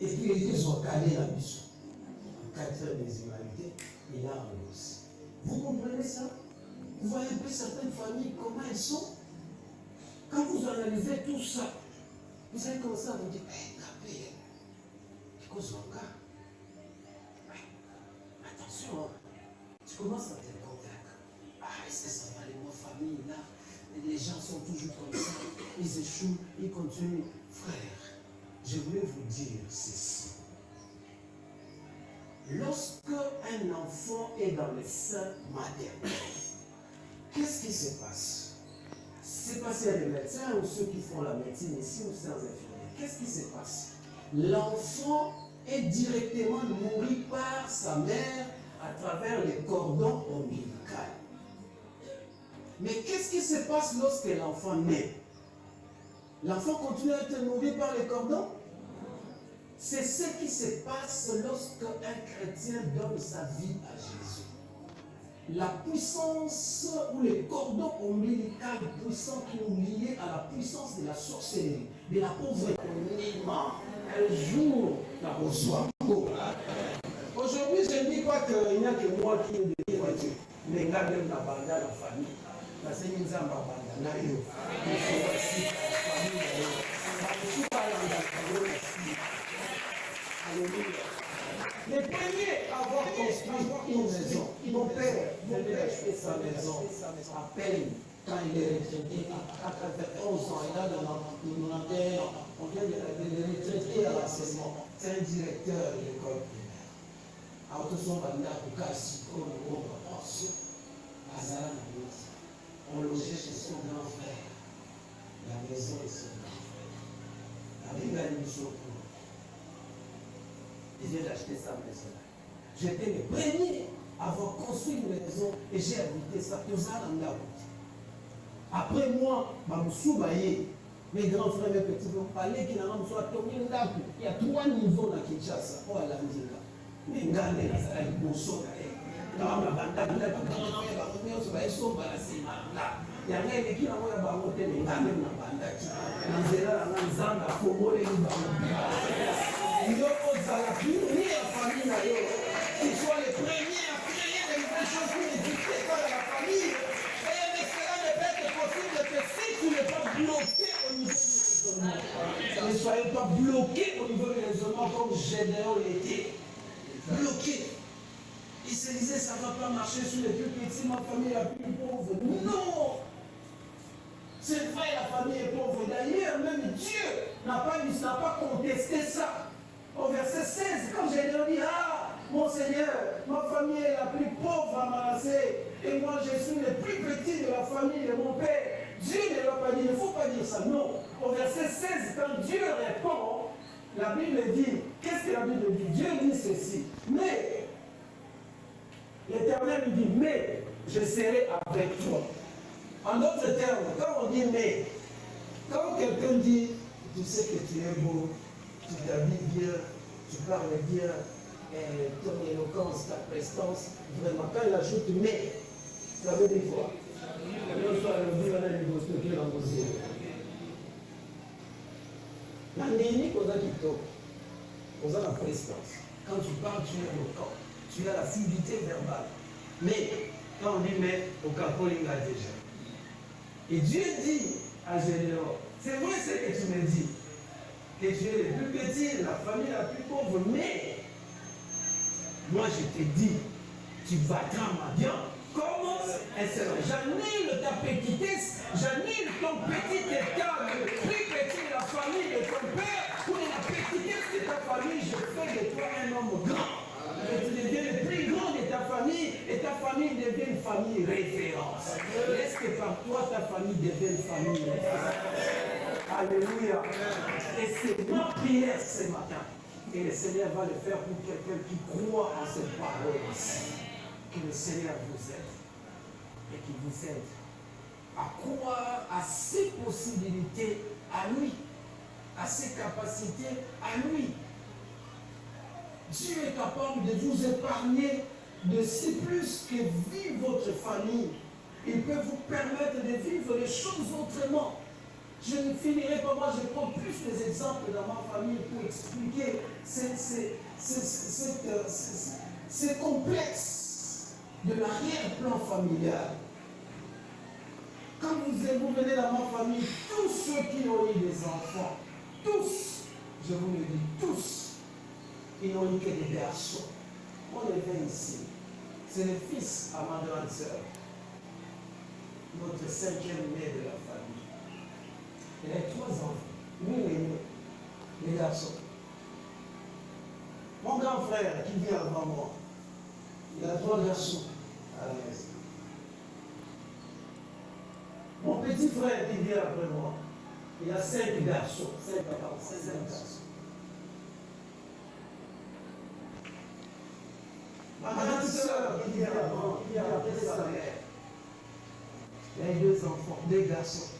puis ils ont calé la mission. En 4 heures des humanités, il a annoncé. Vous comprenez ça? Vous voyez un peu certaines familles, comment elles sont? Quand vous analysez tout ça, vous allez commencer à vous dire, capé, tu causes mon cas. Attention, tu commences à te convaincre. Est-ce que ça va aller, ma famille, là? Les gens sont toujours comme ça, ils échouent, ils continuent. Frère, je voulais vous dire ceci. Lorsque un enfant est dans le sein maternel, qu'est-ce qui se passe? C'est pas si les médecins ou ceux qui font la médecine ici ou sans infirmiers. Qu'est-ce qui se passe? L'enfant est directement nourri par sa mère à travers les cordons ombilicaux. Mais qu'est-ce qui se passe lorsque l'enfant naît? L'enfant continue à être nourri par les cordons? C'est ce qui se passe lorsque un chrétien donne sa vie à Jésus. La puissance ou les cordons ombilicaux puissants qui nous lient à la puissance de la sorcellerie, de la pauvreté. Un jour, la reçoit. Aujourd'hui, je ne dis pas qu'il n'y a que moi qui me dis Dieu. Mais il y a même la bande à la famille. Parce que nous avons la famille. Les premiers à avoir construit une maison, mon père a acheté sa maison à peine quand il est retraité à 91 ans. Il a 91 ans. On vient de le retraiter à l'enseignement. C'est un directeur de l'école primaire. À Autoson Banda, au cas où on va penser, Azara Nabout, on logeait chez son grand frère. La maison est son grand frère. La Bible a une chose pour nous. Il vient d'acheter sa maison. J'étais le premier à avoir construit une maison et j'ai habité ça. Après moi, mes grands frères, mes petits frères, parlaient qu'il y a il y a 3 niveaux dans Kinshasa. Oh, la Ndinga. Mais regardez, il y a un beau son. Il y a un qui a qu'ils soient les premiers à créer des nouvelles choses qui n'existaient pas dans la famille. Et cela ne peut être possible que si tu n'es pas bloqué au niveau du raisonnement. Ne soyez pas bloqué au niveau du raisonnement comme Gédéon l'était. Bloqué. Il se disait, ça ne va pas marcher sur les plus petits, ma famille est la plus pauvre. Non! C'est vrai, la famille est pauvre. D'ailleurs, même Dieu n'a pas contesté ça. Au verset 16, quand Gédéon dit, mon Seigneur, ma famille est la plus pauvre à Manassé, et moi je suis le plus petit de la famille de mon père. Dieu ne l'a pas dit, il ne faut pas dire ça, non. Au verset 16, quand Dieu répond, La Bible dit, qu'est-ce que la Bible dit? Dieu dit ceci, mais, l'Éternel lui dit, mais je serai avec toi. En d'autres termes, quand on dit mais, quand quelqu'un dit, tu sais que tu es beau, tu t'habilles bien, tu parles bien, et ton éloquence, ta prestance, vraiment, quand il ajoute mais, ça veut dire quoi? La nini qu'on a kitoko, on a la prestance. Quand tu parles, tu es éloquent, tu as la fluidité verbale. Mais, quand on dit mais, au Capolinga déjà. Et Dieu dit à Généon, c'est vrai ce que tu me dis, que tu es le plus petit, la famille la plus pauvre, mais moi je te dis, tu battras ma viande. Comment elle sera? J'annule ta petitesse, j'annule ton petit état, le plus petit de la famille de ton père, pour la petitesse de ta famille, je fais de toi un homme grand. Et tu deviens le plus grand de ta famille, et ta famille devient une famille référence. Laisse que par toi, ta famille devienne une famille référence. Alléluia. Et c'est ma prière ce matin. Et le Seigneur va le faire pour quelqu'un qui croit en cette parole aussi. Que le Seigneur vous aide. Et qu'il vous aide à croire à ses possibilités à lui, à ses capacités à lui. Dieu est capable de vous épargner de si plus que vit votre famille. Il peut vous permettre de vivre les choses autrement. Je ne finirai pas, moi je prends plus des exemples dans ma famille pour expliquer ces complexes de l'arrière-plan familial. Quand vous venez dans ma famille, tous ceux qui ont eu des enfants, tous, je vous le dis, tous, ils n'ont eu que des garçons. On les vient ici. C'est le fils à ma grande sœur, notre 5e né de la famille. Elle a 3 enfants. Lui, les garçons. Mon grand frère qui vient avant moi, il a 3 garçons à la maison. Mon petit frère qui vient après moi, il a 5 garçons. 5 garçons. Ma grande sœur qui vient avant, qui a après sa mère, elle a 2 enfants, 2 garçons.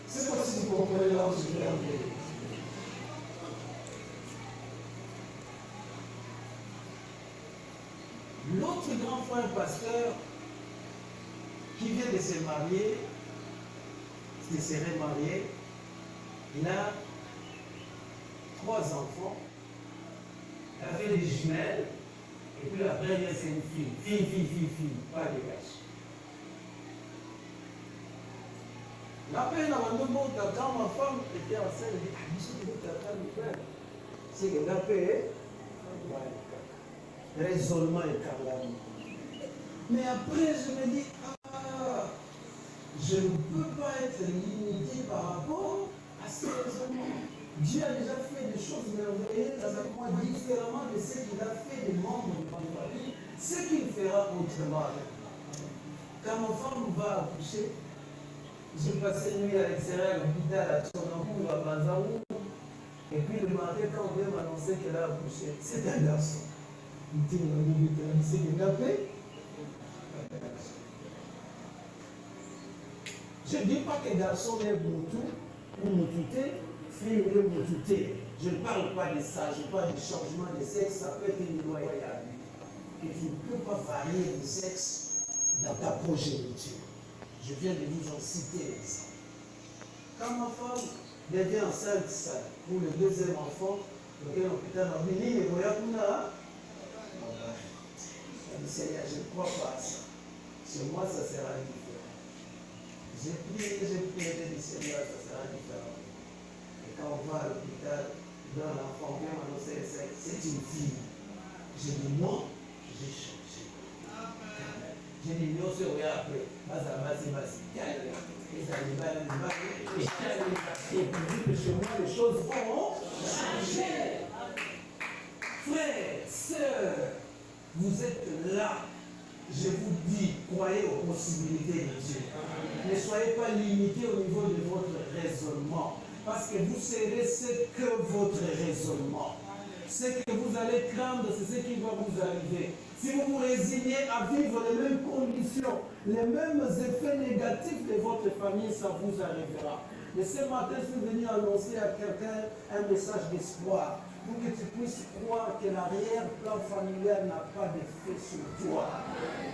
C'est pas si vous comprenez là où je vais aller. L'autre grand frère pasteur qui vient de se marier, qui serait marié, il a 3 enfants. Il a fait des jumelles, et puis la première c'est une fille. Fille, pas de garçon. La peine avant de monter, quand ma femme était enceinte, elle dit, ah, monsieur, tu veux faire. C'est que la paix, raisonnement et carrément. Mais après, je me dis, ah, je ne peux pas être limité par rapport à ce raisonnement. Dieu a déjà fait des choses merveilleuses avec moi différemment de ce qu'il a fait des membres de ma famille, ce qu'il fera autrement avec moi. Quand ma femme va accoucher, j'ai passé une nuit à l'extérieur, à l'hôpital, à Tchonamou, à Banzaou. Et puis le matin, quand on vient m'annoncer qu'elle a accouché, c'est un garçon. Il dit, c'est qu'il a fait. Je ne dis pas que garçon est Moutou ou Moutouté, fille ou Moutouté. Je ne parle pas de ça, je parle du changement de sexe, ça peut être une loyale. Et tu ne peux pas varier de sexe dans ta progéniture. Je viens de vous en citer l'exemple. Quand ma femme devient enceinte pour le 2e enfant, lequel l'hôpital a dit, il voyage là. Elle dit, Seigneur, je ne crois pas à ça. Chez moi, ça sera différent. J'ai prié, elle dit, Seigneur, ça sera différent. Et quand on va à l'hôpital, dans l'enfant vient m'annoncer c'est une fille. J'ai dit, non, j'ai changé. J'ai dit, non, c'est rien après. Et puis, vu que chez moi, les choses vont changer. Frères, sœurs, vous êtes là. Je vous dis, croyez aux possibilités de Dieu. Ne soyez pas limités au niveau de votre raisonnement. Parce que vous serez ce que votre raisonnement. Ce que vous allez craindre, c'est ce qui va vous arriver. Si vous vous résignez à vivre les mêmes conditions, les mêmes effets négatifs de votre famille, ça vous arrivera. Mais ce matin, je suis venu annoncer à quelqu'un un message d'espoir pour que tu puisses croire que l'arrière-plan familial n'a pas d'effet sur toi.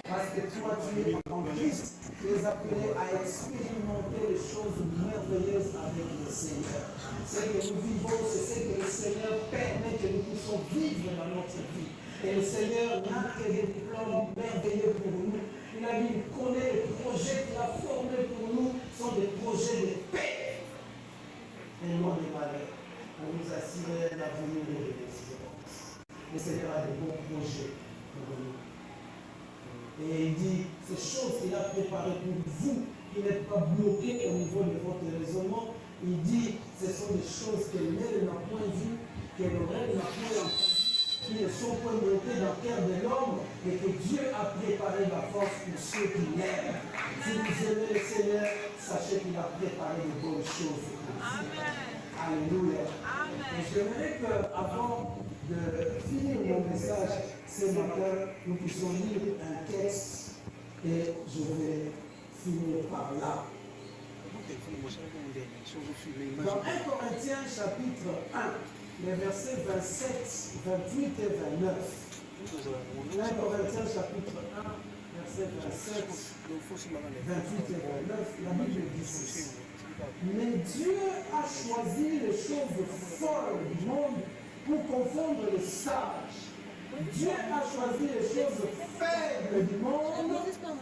Parce que toi, tu es en Christ. Tu es appelé à expérimenter les choses merveilleuses avec le Seigneur. Ce que nous vivons, c'est ce que le Seigneur permet que nous puissions vivre dans notre vie. Et le Seigneur n'a que des plans merveilleux pour nous. Il a dit, il connaît les projets qu'il a formés pour nous, sont des projets de paix et non de malheur, pour nous assurer un avenir de l'espérance. Le Seigneur a de bons projets pour nous. Et il dit, ces choses qu'il a préparées pour vous, qui n'êtes pas bloqués au niveau de votre raisonnement, il dit, ce sont des choses que l'œil n'a point vues, que l'oreille n'a point entendues, qui ne sont point montées dans le cœur de l'homme, mais que Dieu a préparé la force pour ceux qui l'aiment. Si vous aimez le Seigneur, sachez qu'il a préparé de bonnes choses pour vous. Alléluia. Et j'aimerais qu'avant de finir mon message ce matin, nous puissions lire un texte et je vais finir par là. Dans 1 Corinthiens chapitre 1, les versets 27, 28 et 29. 1 Corinthiens chapitre 1, versets 27, 28 et 29, la Bible dit ceci. Mais Dieu a choisi les choses folles du monde pour confondre les sages. Dieu a choisi les choses faibles du monde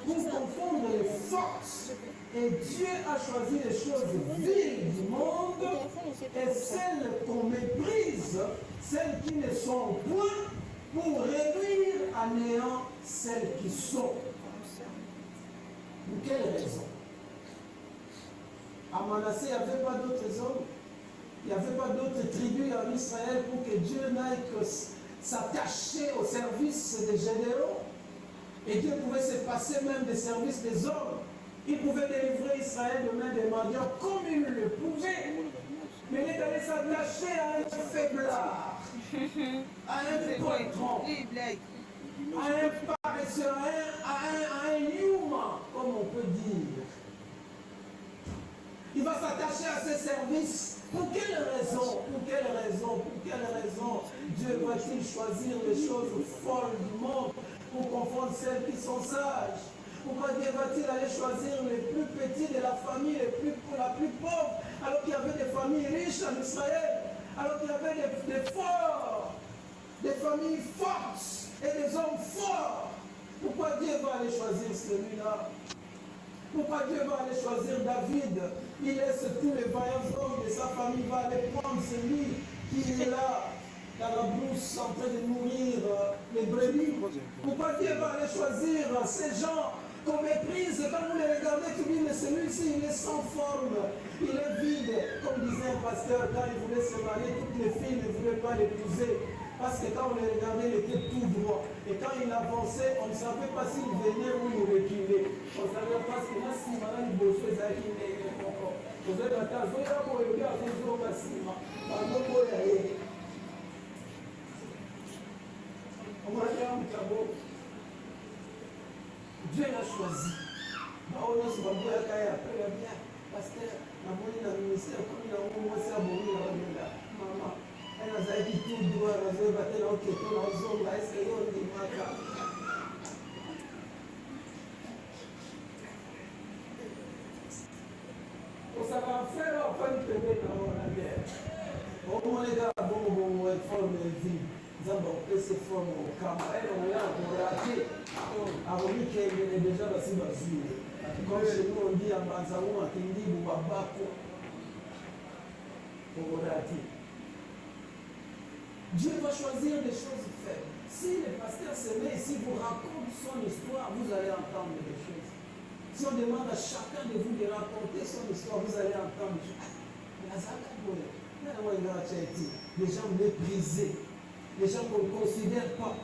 pour confondre les forces. Et Dieu a choisi les choses viles du monde et celles qu'on méprise, celles qui ne sont point, pour réduire à néant celles qui sont. Pour quelle raison? À Manassé, il n'y avait pas d'autres hommes. Il n'y avait pas d'autres tribus en Israël pour que Dieu n'aille que s'attacher au service des généraux. Et Dieu pouvait se passer même des services des hommes. Il pouvait délivrer Israël de main des mendiants comme il le pouvait. Mais il est allé s'attacher à un faiblard, à un poltron, à un paresseux, à un humain, comme on peut dire. Il va s'attacher à ses services. Pour quelle raison? Pour quelle raison? Pour quelle raison Dieu va-t-il choisir les choses folles du monde pour confondre celles qui sont sages? Pourquoi Dieu va-t-il aller choisir les plus petits de la famille, la plus pauvre, alors qu'il y avait des familles riches en Israël, alors qu'il y avait des forts, des familles fortes et des hommes forts? Pourquoi Dieu va aller choisir celui-là? Pourquoi Dieu va aller choisir David? Il laisse tous les vaillants hommes de sa famille, va aller prendre celui qui est là, dans la brousse, en train de nourrir les brebis. Pourquoi Dieu va aller choisir ces gens qu'on méprise? Quand vous les regardez, tu dis, mais celui-ci, il est sans forme, il est vide. Comme disait un pasteur, quand il voulait se marier, toutes les filles ne voulaient pas l'épouser. Parce que quand on le regardait, il était tout droit. Et quand il avançait, on ne savait pas s'il venait ou il reculait. On ne savait pas ce que là, si maintenant il bossait, ça qui n'est pas encore. Vous êtes dans ta zone, là, pour le gars, vous êtes au Massima. Pardon, pour y aller. On va dire un tableau. Dieu l'a choisi. On a ce babou à Kaya, après la bien. Pasteur, la bonne dans le ministère, comme il a un mot, c'est à mourir là. Maman. Elle a dit tout droit, elle a battu dans le kéton, dans le zone, là, est-ce qu'il y a des marques? Ça va faire un peu de bébé dans la guerre. Bon, les gars, bon, elle forme une vie. Nous avons fait forme au Cameroun, on est raté. Avant qu'il y ait déjà la cibasure. Comme chez nous, on dit à Banzamou, à Kindi, Boubabako. On est raté. Dieu va choisir des choses faibles. Si le pasteur se met ici, vous raconte son histoire, vous allez entendre des choses. Si on demande à chacun de vous de raconter son histoire, vous allez entendre des choses. Les gens méprisés, les gens qu'on ne considère pas,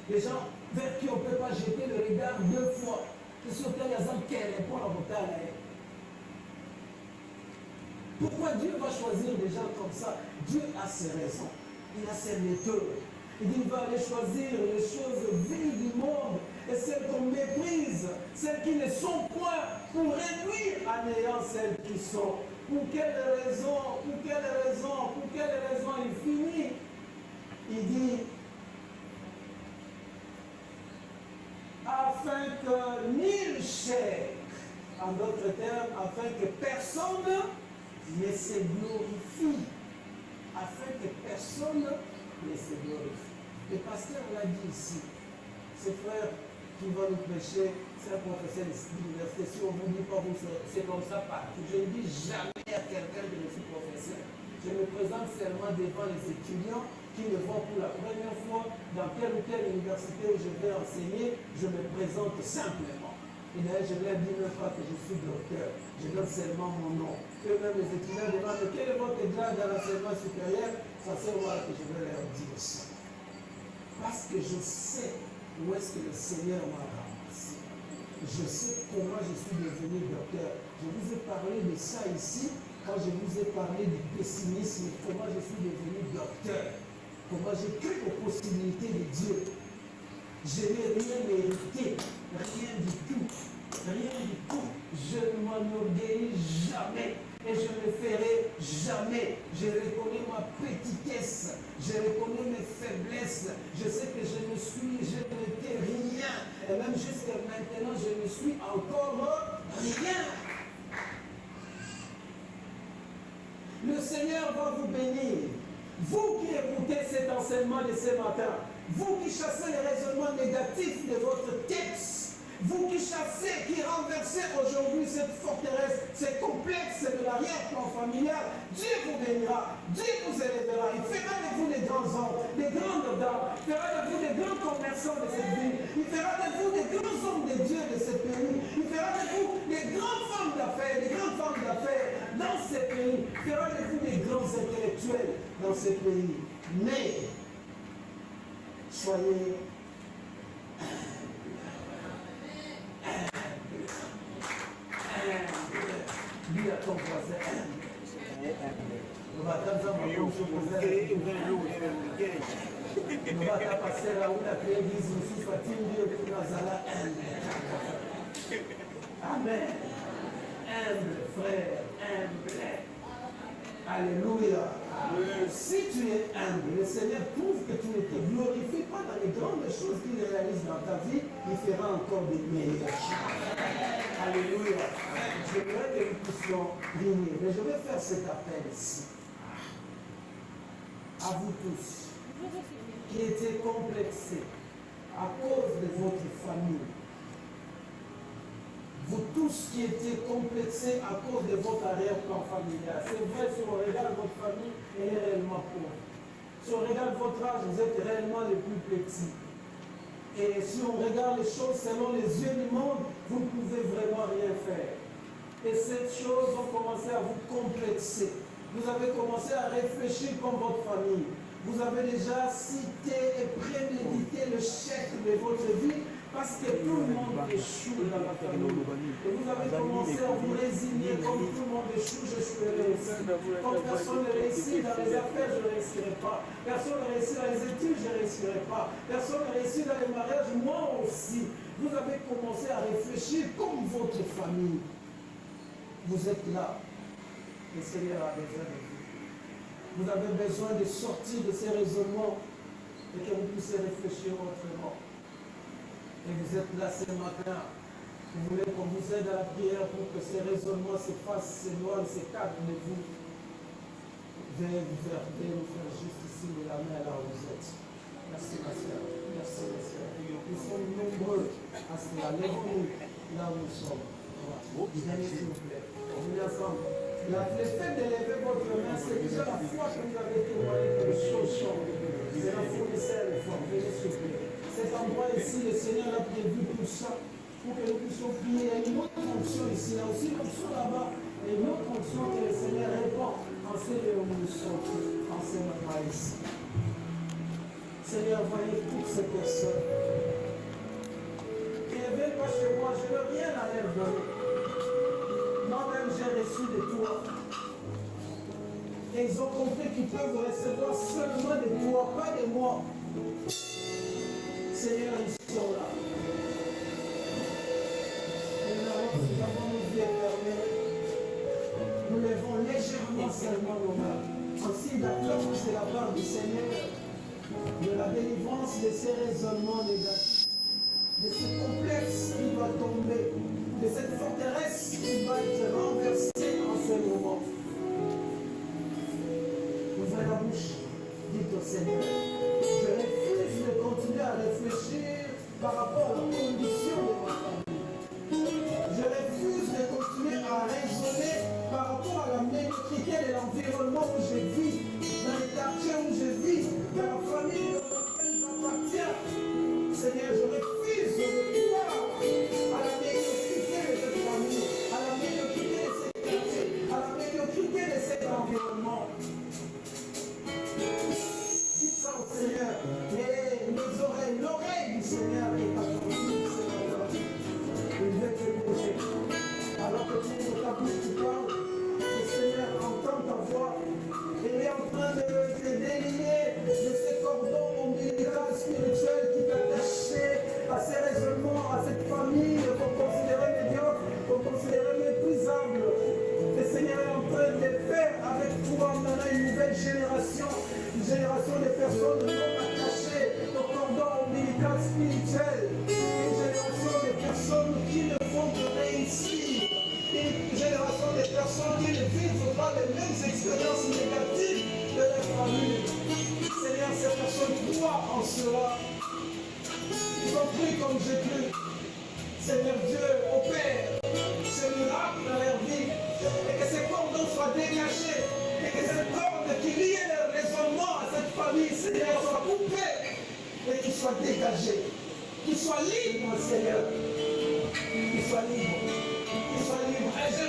les gens vers qui on ne peut pas jeter le regard deux fois. C'est sur quel exemple qu'elle est pour la bouteille. Pourquoi Dieu va choisir des gens comme ça? Dieu a ses raisons, il a ses méthodes. Il va aller choisir les choses viles du monde et celles qu'on méprise, celles qui ne sont point, pour réduire à néant celles qui sont. Pour quelle raison? Pour quelle raison? Pour quelle raison il finit? Il dit, afin que nul chair, en d'autres termes, afin que personne ne se glorifie. Afin que personne ne se glorifie. Le pasteur l'a dit ici, ces frères qui vont nous prêcher, c'est un professeur d'université, si on ne vous dit pas, c'est comme ça partout. Je ne dis jamais à quelqu'un que je suis professeur. Je me présente seulement devant les étudiants qui me vont pour la première fois dans telle ou telle université où je vais enseigner, je me présente simplement. Et d'ailleurs, je leur dis même pas que je suis docteur, je donne seulement mon nom. Eux-mêmes, les étudiants demandent quel est votre grade dans l'enseignement supérieur, ça c'est moi que je vais leur dire ça. Parce que je sais où est-ce que le Seigneur m'a ramassé. Je sais comment je suis devenu docteur. Je vous ai parlé de ça ici, quand je vous ai parlé du pessimisme, comment je suis devenu docteur. Comment j'ai cru aux possibilités de Dieu. Je n'ai rien mérité, rien du tout. Rien du tout. Je ne m'enorgueillis jamais. Et je ne le ferai jamais. Je reconnais ma petitesse. Je reconnais mes faiblesses. Je sais que je n'étais rien. Et même jusqu'à maintenant, je ne suis encore rien. Le Seigneur va vous bénir. Vous qui écoutez cet enseignement de ce matin, vous qui chassez les raisonnements négatifs de votre texte, vous qui chassez, qui renversez aujourd'hui cette forteresse, ces complexes de l'arrière-plan familial, Dieu vous bénira, Dieu vous élèvera, il fera de vous des grands hommes, des grandes dames, il fera de vous des grands commerçants de cette ville, il fera de vous des grands hommes de Dieu de ce pays, il fera de vous des grandes femmes d'affaires, des grandes femmes d'affaires dans ce pays, il fera de vous des grands intellectuels dans ce pays. Mais, soyez dis à ton voisin, nous va passer là où la l'église aussi soit Amen. Humble, frère, humble. Alléluia. Si tu es humble, le Seigneur prouve que tu ne te glorifies pas dans les grandes choses qu'il réalise dans ta vie, il fera encore des meilleures choses. Alléluia. J'aimerais que nous puissions venir, mais je vais faire cet appel ici. À vous tous qui étaient complexés à cause de votre famille. Vous tous qui étiez complexés à cause de votre arrière-plan familial. C'est vrai, si on regarde votre famille, elle est réellement pauvre. Si on regarde votre âge, vous êtes réellement les plus petits. Et si on regarde les choses selon les yeux du monde, vous ne pouvez vraiment rien faire. Et ces choses ont commencé à vous complexer. Vous avez commencé à réfléchir comme votre famille. Vous avez déjà cité et prémédité le chèque de votre vie parce que tout le monde échoue dans la famille. Et vous avez commencé à vous résigner comme tout le monde échoue, je suis réussi. Comme personne ne réussit dans les affaires, je ne réussirai pas. Personne ne réussit dans les études, je ne réussirai pas. Personne ne réussit dans les mariages, moi aussi. Vous avez commencé à réfléchir comme votre famille. Vous êtes là. Le Seigneur a besoin de vous. Vous avez besoin de sortir de ces raisonnements et que vous puissiez réfléchir autrement. Et vous êtes là ce matin. Vous voulez qu'on vous aide à la prière pour que ces raisonnements s'effacent, s'éloignent, s'écartent de vous. Veuillez vous faire juste ici de la main là où vous êtes. Merci ma soeur. Merci ma soeur. Nous sommes nombreux à cela. Lèvons-nous là où nous sommes. Venez s'il vous plaît. Venez ensemble. Le fait d'élever votre main, c'est déjà la foi que vous avez témoigné que les choses changent. C'est la fournisseur de foi. Venez s'il vous plaît. Cet endroit ici, le Seigneur a prévu tout ça pour que nous puissions prier. Il y a une autre fonction ici, là aussi, une fonction là-bas. Et une autre fonction que le Seigneur répond en ce lieu où nous sommes, en ce moment ici. Seigneur, voyez toutes ces personnes qui ne viennent pas chez moi, je n'ai rien à leur donner. Moi-même, j'ai reçu de toi. Et ils ont compris qu'ils peuvent recevoir seulement de toi, pas de moi. Seigneur, ils sont là. Nous avons nos yeux fermés. Nous levons légèrement seulement nos mains. En signe d'attente de la part du Seigneur, de la délivrance de ces raisonnements négatifs, de ce complexe qui doit tomber, de cette forteresse qui va être renversée en ce moment. Ouvrez la bouche, dites au Seigneur, je refuse de continuer à réfléchir par rapport à la condition de ma famille. Je refuse de continuer à raisonner par rapport à la médiocrité de l'environnement où je vis, dans les quartiers où je vis, dans la famille dans laquelle j'appartiens. Seigneur, je refuse de croire à la médiocrité de cette famille, à la médiocrité de ces quartiers, à la médiocrité de cet environnement. Dites ça au Seigneur. Et nos oreilles, l'oreille du Seigneur est attentive ce matin. Il veut te bouger. Alors que tu es ta bouche qui parle, le Seigneur entend ta voix. Il est en train de te délier de ces cordons ombilical spirituel qui t'attachent à ces raisonnements, à cette famille qu'on considérait médiocre, qu'on considérait méprisable. Le Seigneur est en train de faire avec toi maintenant une nouvelle génération, une génération de personnes non attachées au cordon ombilical spirituel, une génération de personnes qui ne font que réussir, une génération de personnes qui ne vivent pas les mêmes expériences négatives de leur famille. Seigneur, ces personnes croient en cela. Ils ont cru comme j'ai cru. Seigneur Dieu, opère ce miracle dans leur vie. Et que ces cordons soient dégagés. Et que cette corde qui liait leur raisonnement à cette famille, Seigneur, soit coupée. Et qu'il soit dégagé. Qu'il soit libre, Seigneur. Qu'il soit libre. Qu'il soit libre. Et je